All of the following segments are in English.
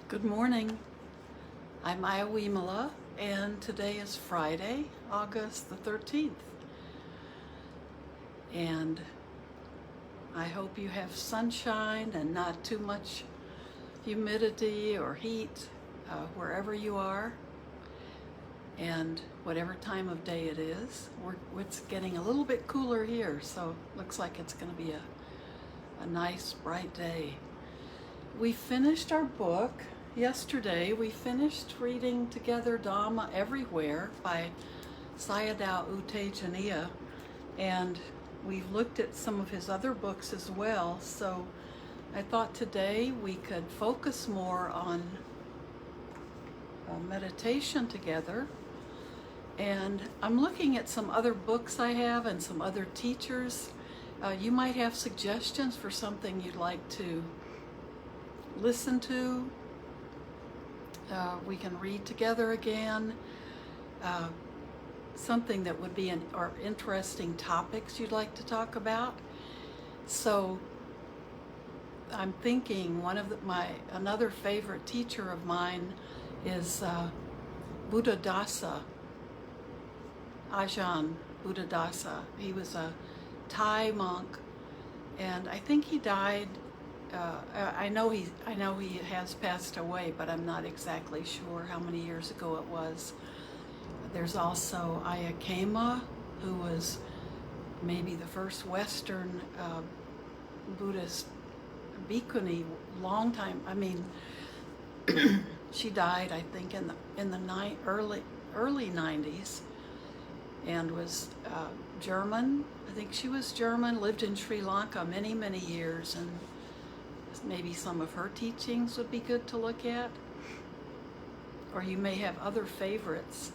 Good morning. I'm Ayya Vimala, and today is Friday, August the 13th. And I hope you have sunshine and not too much humidity or heat wherever you are. And whatever time of day it is, it's getting a little bit cooler here, so looks like it's going to be a nice, bright day. We finished our book yesterday. We finished reading together Dharma Everywhere by Sayadaw U Tejaniya, and we've looked at some of his other books as well. So I thought today we could focus more on meditation together. And I'm looking at some other books I have and some other teachers. You might have suggestions for something you'd like to listen to. We can read together again. Something that would be or interesting topics you'd like to talk about. So I'm thinking another favorite teacher of mine is Buddhadasa, Ajahn Buddhadasa. He was a Thai monk, and I think he died. I know he has passed away, but I'm not exactly sure how many years ago it was. There's also Ayya Khema, who was maybe the first Western Buddhist bhikkhuni, long time. I mean, she died, I think, in the early 90s, and was German. I think she was German. Lived in Sri Lanka many years, and maybe some of her teachings would be good to look at. Or you may have other favorites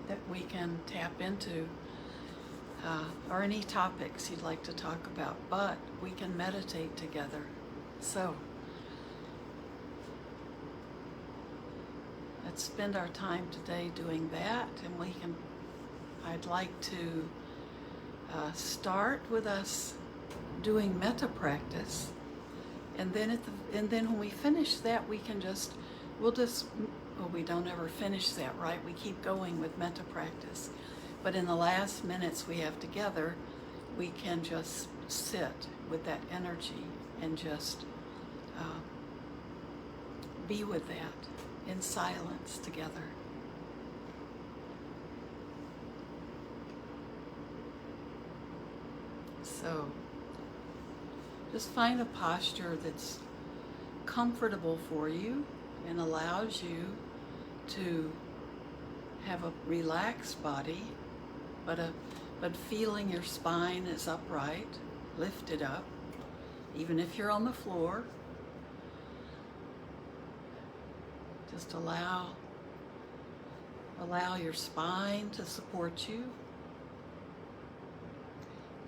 that we can tap into, or any topics you'd like to talk about, but we can meditate together. So let's spend our time today doing that, and I'd like to start with us doing metta practice, and then when we finish that, we don't ever finish that, right? We keep going with metta practice, but in the last minutes we have together, we can just sit with that energy and just be with that in silence together. So just find a posture that's comfortable for you and allows you to have a relaxed body, but feeling your spine is upright, lifted up, even if you're on the floor. Just allow your spine to support you.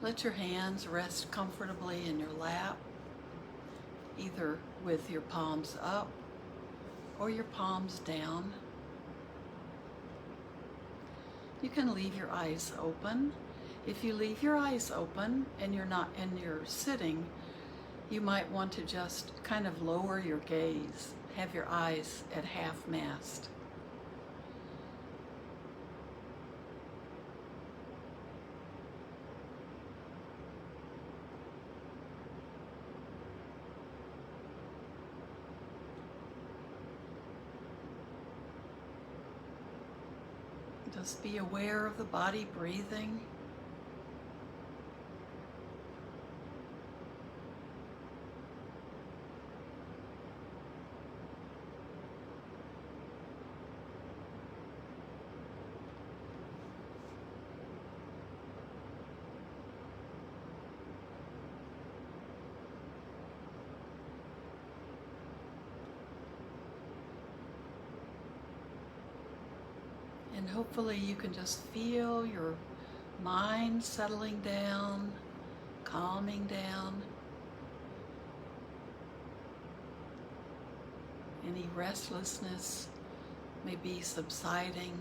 Let your hands rest comfortably in your lap, either with your palms up or your palms down. You can leave your eyes open. If you leave your eyes open and you're sitting, you might want to just kind of lower your gaze, have your eyes at half mast. Just be aware of the body breathing. And hopefully you can just feel your mind settling down, calming down. Any restlessness may be subsiding.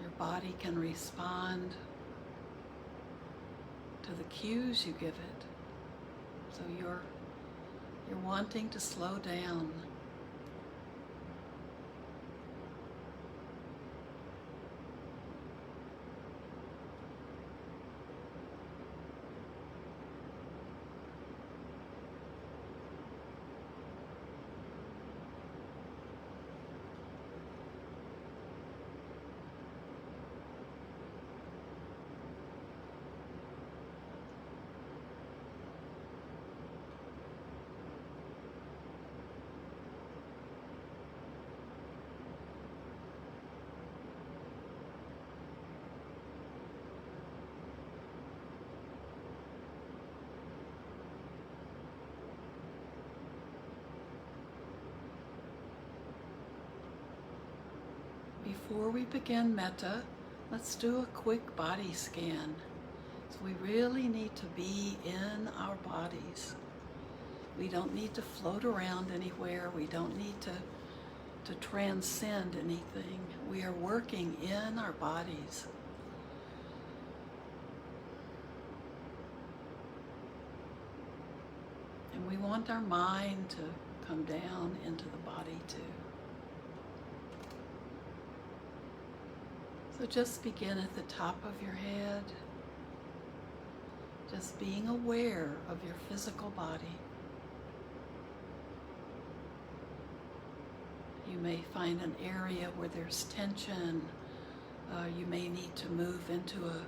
Your body can respond to the cues you give it. So you're wanting to slow down. Before we begin metta, let's do a quick body scan. So we really need to be in our bodies. We don't need to float around anywhere. We don't need to transcend anything. We are working in our bodies. And we want our mind to come down into the body too. So just begin at the top of your head, just being aware of your physical body. You may find an area where there's tension. You may need to move into a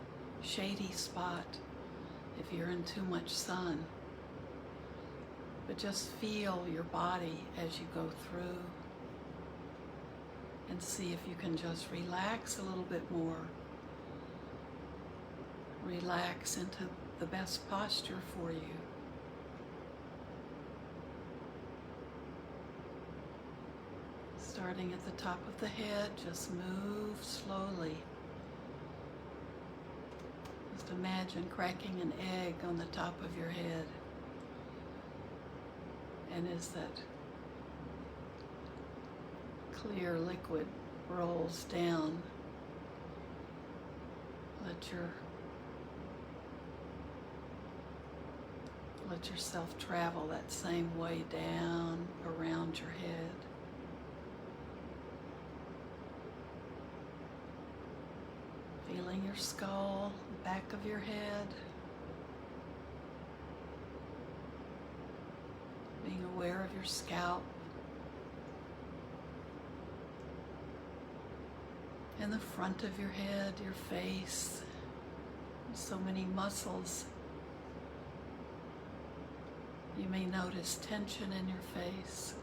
shady spot if you're in too much sun. But just feel your body as you go through. And see if you can just relax a little bit more. Relax into the best posture for you. Starting at the top of the head, just move slowly. Just imagine cracking an egg on the top of your head. And as that clear liquid rolls down, let yourself travel that same way down around your head. Feeling your skull, the back of your head. Being aware of your scalp. And the front of your head, your face. There's so many muscles. You may notice tension in your face.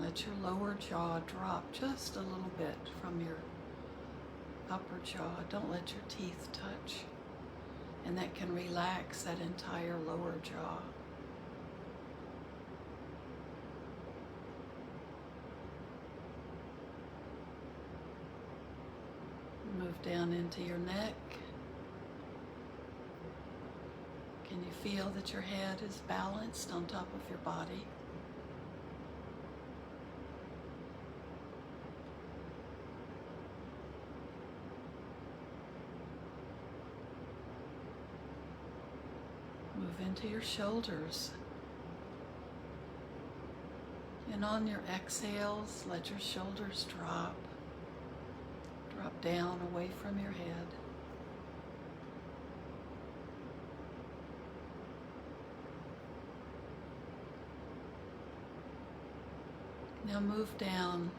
Let your lower jaw drop just a little bit from your upper jaw. Don't let your teeth touch. And that can relax that entire lower jaw. Move down into your neck. Can you feel that your head is balanced on top of your body? Move into your shoulders. And on your exhales, let your shoulders drop. Drop down away from your head. Now move down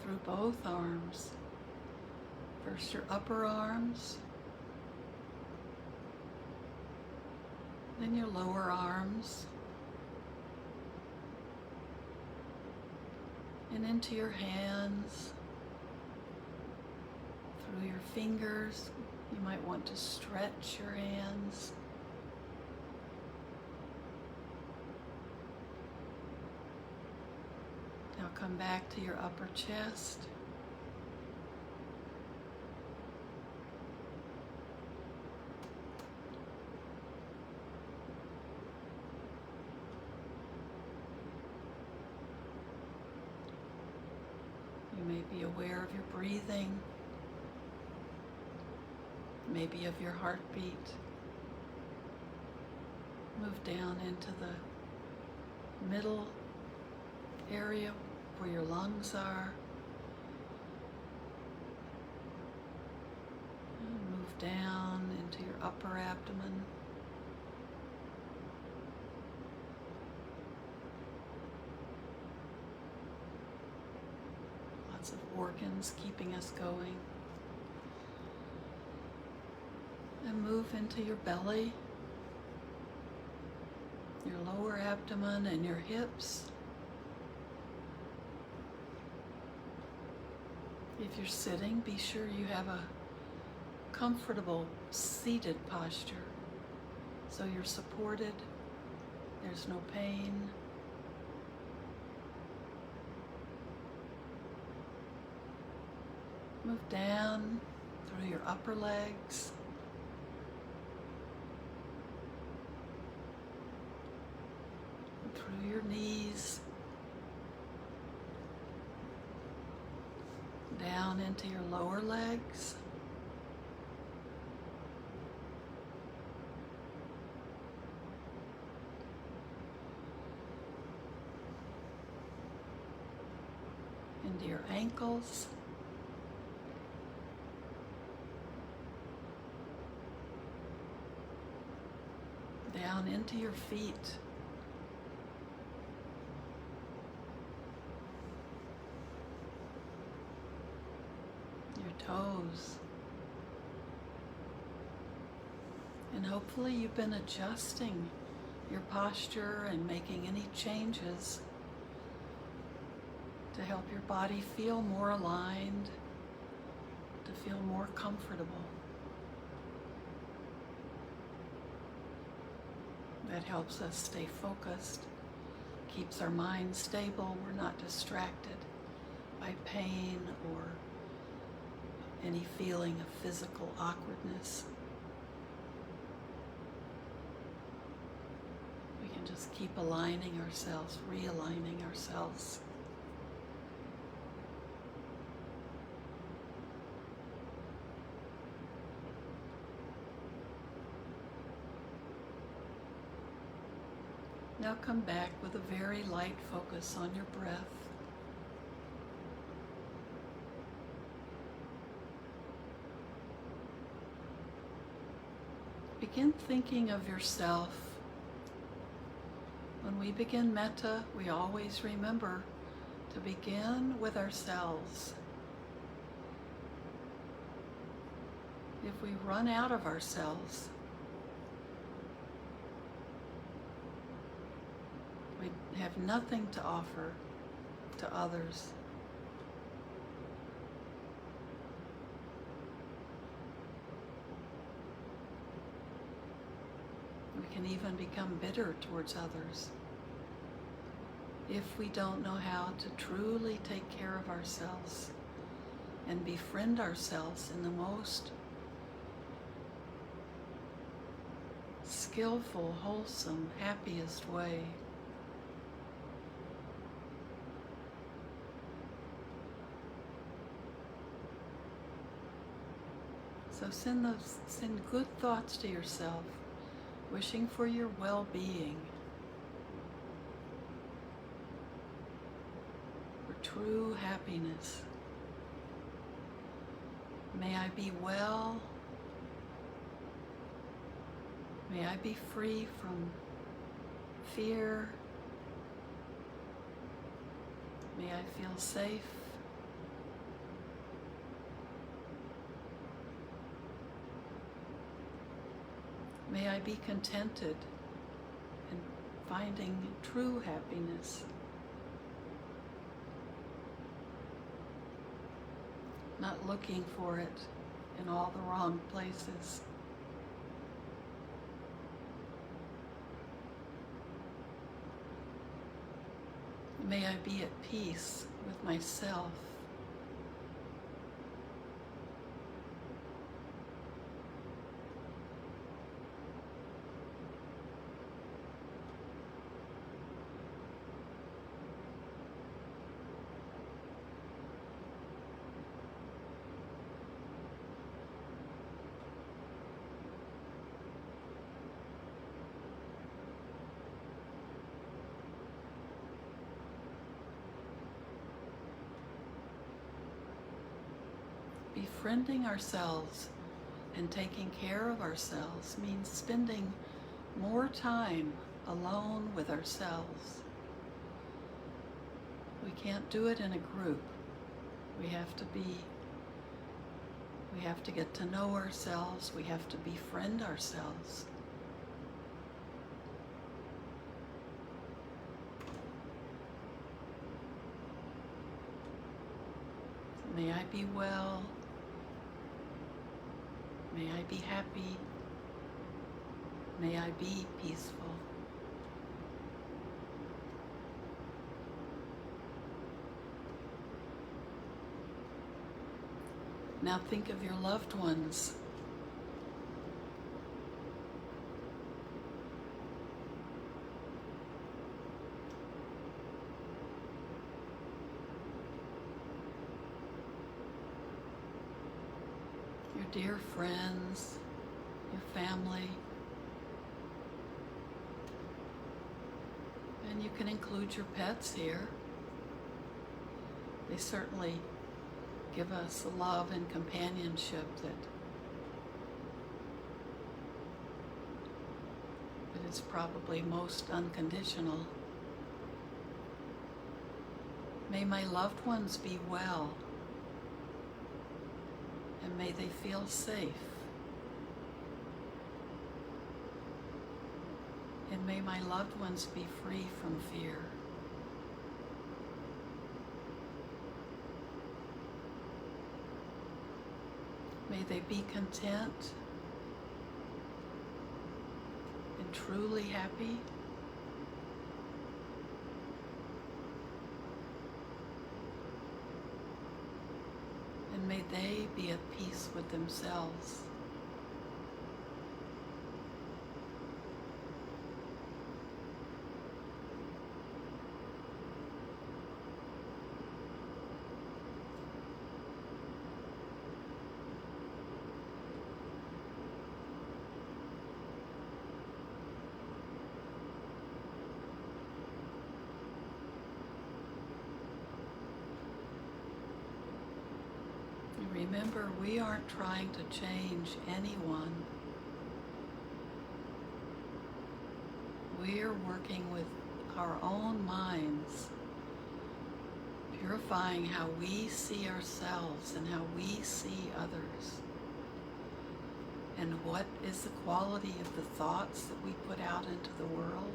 through both arms. First your upper arms, then your lower arms, and into your hands, through your fingers. You might want to stretch your hands. Now come back to your upper chest. You may be aware of your breathing. maybe of your heartbeat. Move down into the middle area where your lungs are. And move down into your upper abdomen. Lots of organs keeping us going. And move into your belly, your lower abdomen and your hips. If you're sitting, be sure you have a comfortable seated posture so you're supported, there's no pain. Move down through your upper legs. Through your knees, down into your lower legs, into your ankles, down into your feet. Toes. And hopefully you've been adjusting your posture and making any changes to help your body feel more aligned, to feel more comfortable. That helps us stay focused, keeps our mind stable, we're not distracted by pain or any feeling of physical awkwardness. We can just keep aligning ourselves, realigning ourselves. Now come back with a very light focus on your breath. Begin thinking of yourself. When we begin metta, we always remember to begin with ourselves. If we run out of ourselves, we have nothing to offer to others. We can even become bitter towards others if we don't know how to truly take care of ourselves and befriend ourselves in the most skillful, wholesome, happiest way. So send good thoughts to yourself, wishing for your well-being, for true happiness. May I be well. May I be free from fear. May I feel safe. May I be contented and finding true happiness. Not looking for it in all the wrong places. May I be at peace with myself. befriending ourselves and taking care of ourselves means spending more time alone with ourselves. We can't do it in a group. We have to get to know ourselves. We have to befriend ourselves. May I be well. May I be happy. May I be peaceful. Now think of your loved ones. Your dear friends, your family. And you can include your pets here. They certainly give us the love and companionship that is probably most unconditional. May my loved ones be well, and may they feel safe. And may my loved ones be free from fear. May they be content and truly happy. And may they be at peace with themselves. Remember, we aren't trying to change anyone. We're working with our own minds, purifying how we see ourselves and how we see others. And what is the quality of the thoughts that we put out into the world?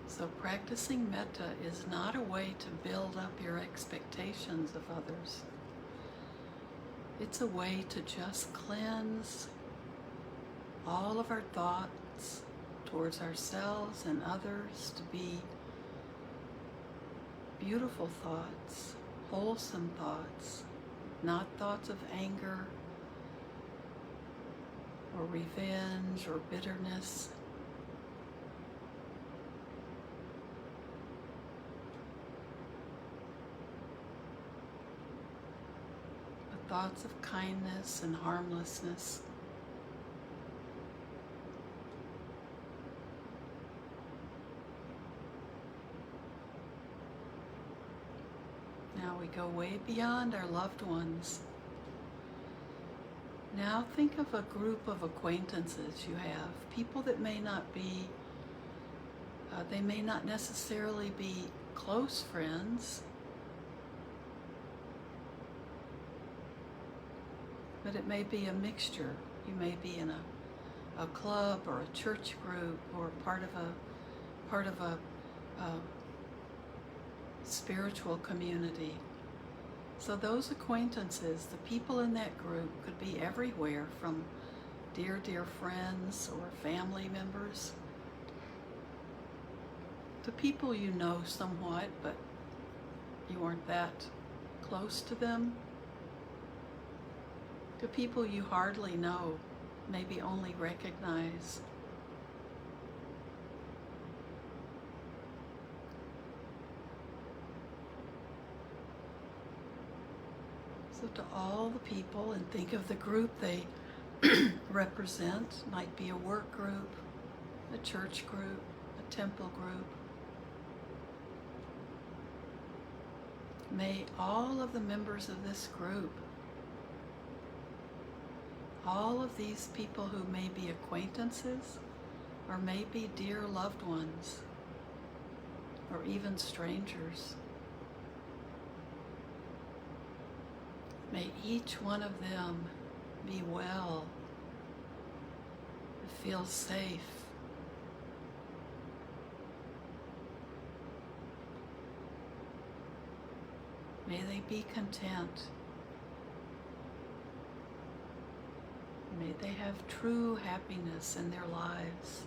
So practicing metta is not a way to build up your expectations of others. It's a way to just cleanse all of our thoughts towards ourselves and others to be beautiful thoughts, wholesome thoughts, not thoughts of anger or revenge or bitterness. Thoughts of kindness and harmlessness. Now we go way beyond our loved ones. Now think of a group of acquaintances you have, people that may not be, they may not necessarily be close friends, but it may be a mixture. You may be in a club or a church group or part of a spiritual community. So those acquaintances, the people in that group, could be everywhere, from dear, dear friends or family members to people you know somewhat, but you aren't that close to them, to people you hardly know, maybe only recognize. So to all the people, and think of the group they represent. Might be a work group, a church group, a temple group. May all of the members of this group, all of these people who may be acquaintances or may be dear loved ones or even strangers, may each one of them be well, feel safe, may they be content, may they have true happiness in their lives.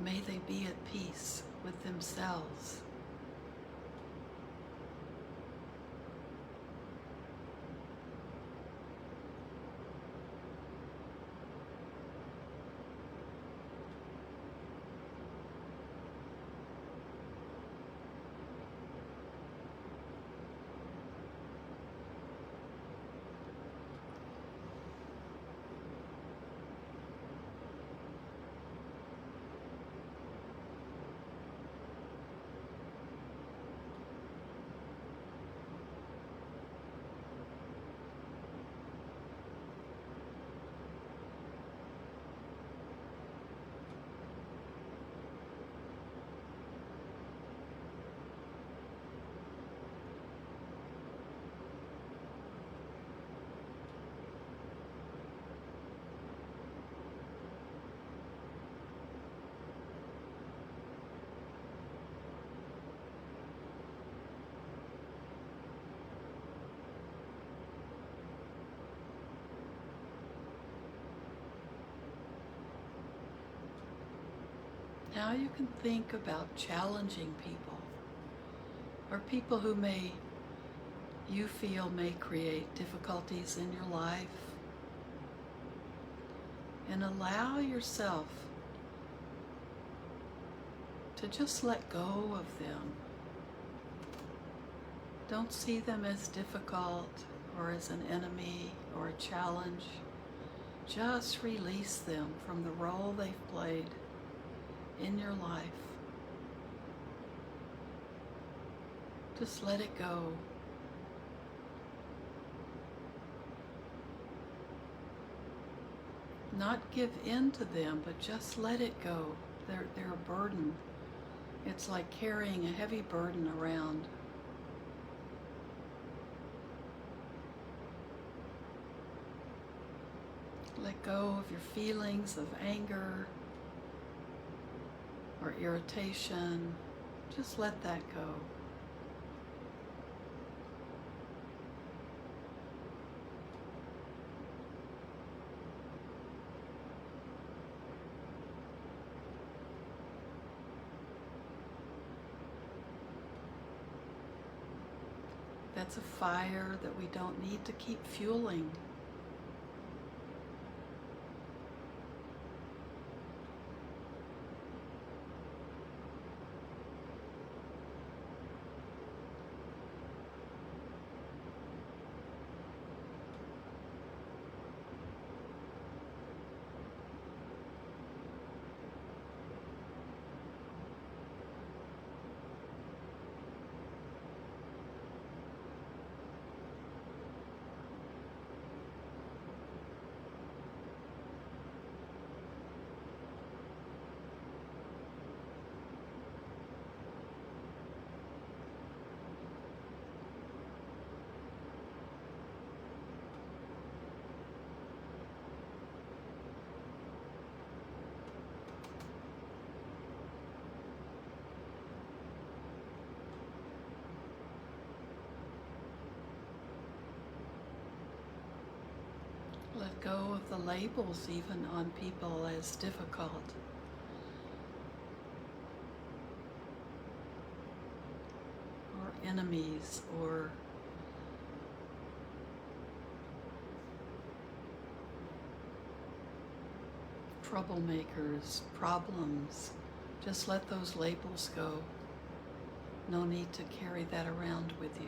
May they be at peace with themselves. Now you can think about challenging people, or people who you feel may create difficulties in your life, and allow yourself to just let go of them. Don't see them as difficult or as an enemy or a challenge. Just release them from the role they've played in your life. Just let it go. Not give in to them, but just let it go. They're a burden. It's like carrying a heavy burden around. Let go of your feelings of anger or irritation. Just let that go. That's a fire that we don't need to keep fueling. Let go of the labels even on people as difficult. Or enemies, or troublemakers, problems. Just let those labels go. No need to carry that around with you.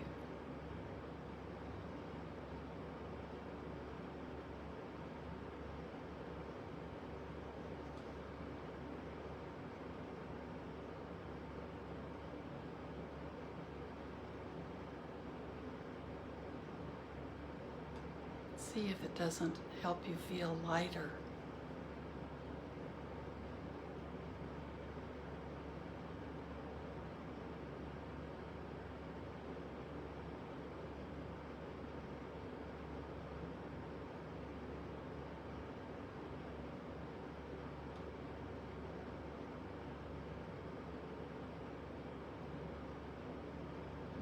See if it doesn't help you feel lighter.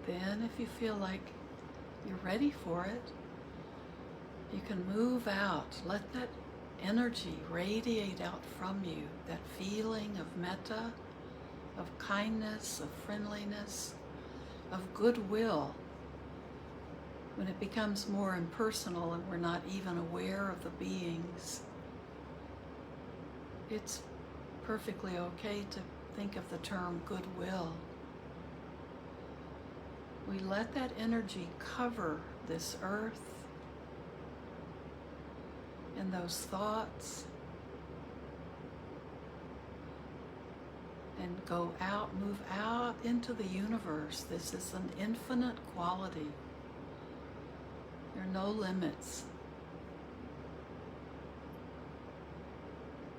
Then, if you feel like you're ready for it, you can move out. Let that energy radiate out from you, that feeling of metta, of kindness, of friendliness, of goodwill. When it becomes more impersonal and we're not even aware of the beings, it's perfectly okay to think of the term goodwill. We let that energy cover this earth and those thoughts and go out, move out into the universe. This is an infinite quality. There are no limits.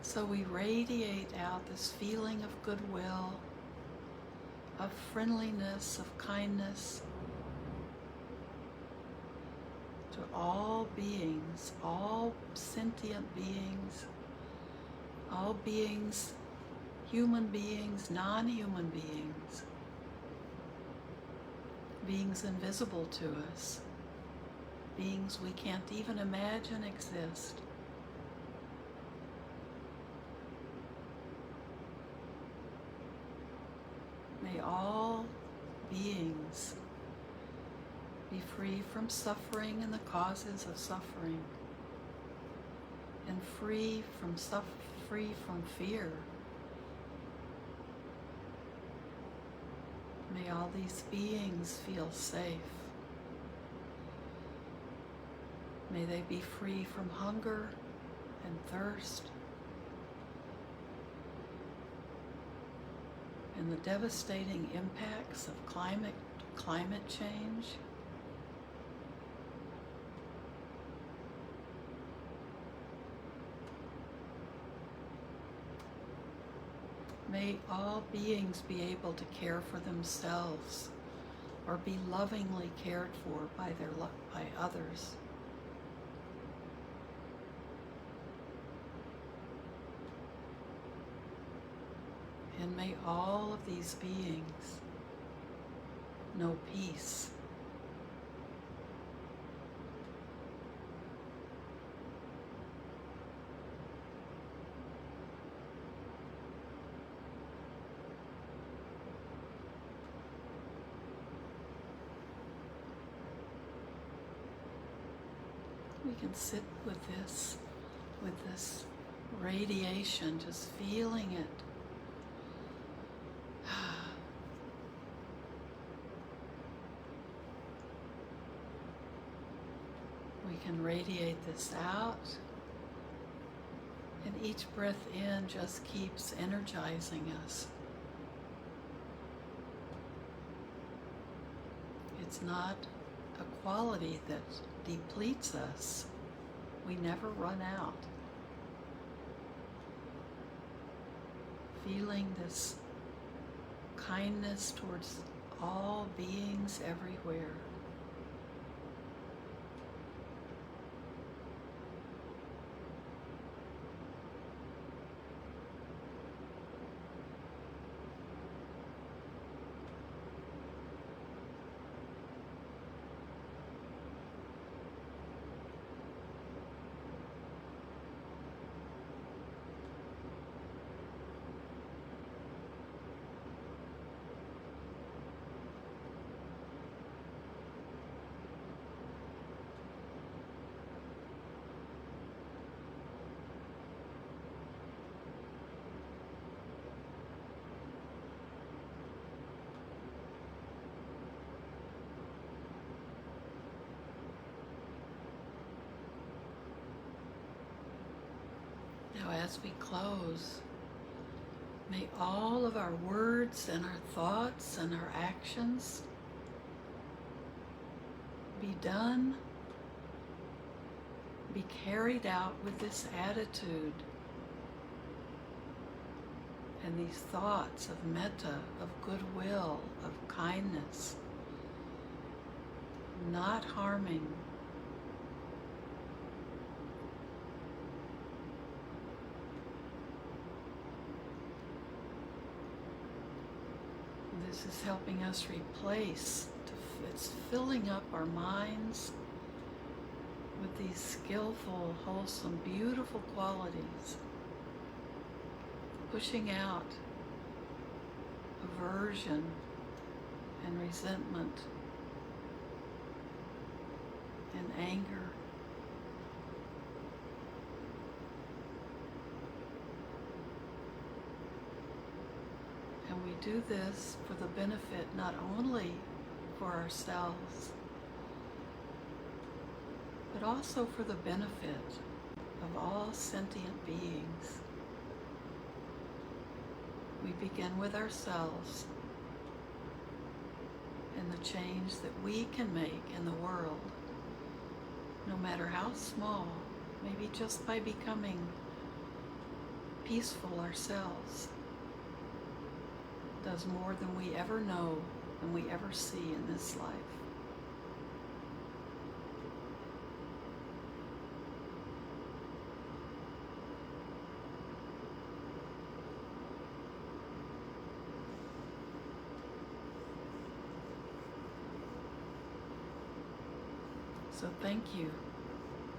So we radiate out this feeling of goodwill, of friendliness, of kindness to all beings, all sentient beings, all beings, human beings, non-human beings, beings invisible to us, beings we can't even imagine exist. May all beings be free from suffering and the causes of suffering, and free from fear. May all these beings feel safe. May they be free from hunger and thirst and the devastating impacts of climate change. May all beings be able to care for themselves or be lovingly cared for by others. And may all of these beings know peace. We can sit with this radiation, just feeling it. We can radiate this out, and each breath in just keeps energizing us. It's not a quality that depletes us. We never run out. Feeling this kindness towards all beings everywhere. Now, as we close, may all of our words and our thoughts and our actions be done, be carried out with this attitude and these thoughts of metta, of goodwill, of kindness, not harming. This is helping us replace, it's filling up our minds with these skillful, wholesome, beautiful qualities, pushing out aversion and resentment and anger. And we do this for the benefit not only for ourselves, but also for the benefit of all sentient beings. We begin with ourselves and the change that we can make in the world, no matter how small, maybe just by becoming peaceful ourselves, does more than we ever know, than we ever see in this life. So thank you.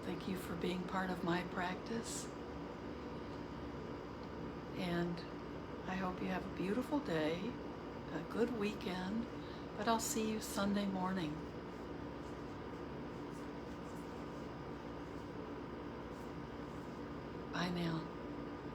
Thank you for being part of my practice. And I hope you have a beautiful day, a good weekend, but I'll see you Sunday morning. Bye now.